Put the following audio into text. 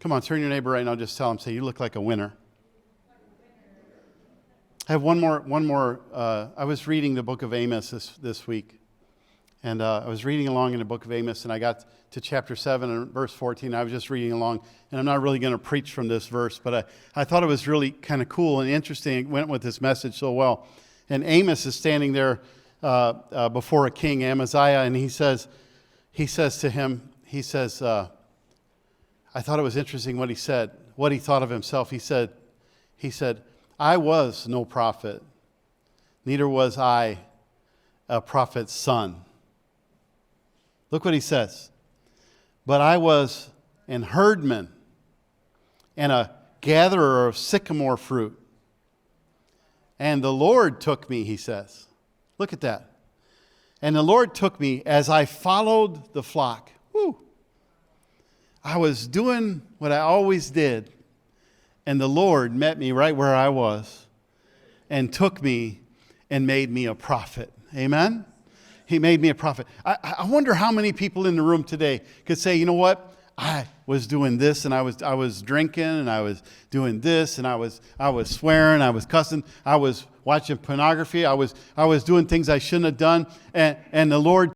Come on, turn to your neighbor right now. Just tell him, say, you look like a winner. I have one more. I was reading the book of Amos this week. And I was reading along in the book of Amos, and I got to chapter 7 and verse 14. I was just reading along, and I'm not really going to preach from this verse, but I thought it was really kind of cool and interesting. It went with this message so well. And Amos is standing there before a king, Amaziah, and he says to him, I thought it was interesting what he said, what he thought of himself. He said, I was no prophet, neither was I a prophet's son. Look what he says. But I was an herdman and a gatherer of sycamore fruit. And the Lord took me, he says. Look at that. And the Lord took me as I followed the flock. Woo. I was doing what I always did. And the Lord met me right where I was and took me and made me a prophet. Amen? He made me a prophet. I wonder how many people in the room today could say, you know what? I was doing this, and I was drinking, and I was doing this, and I was swearing, I was cussing, I was watching pornography, I was doing things I shouldn't have done, and the Lord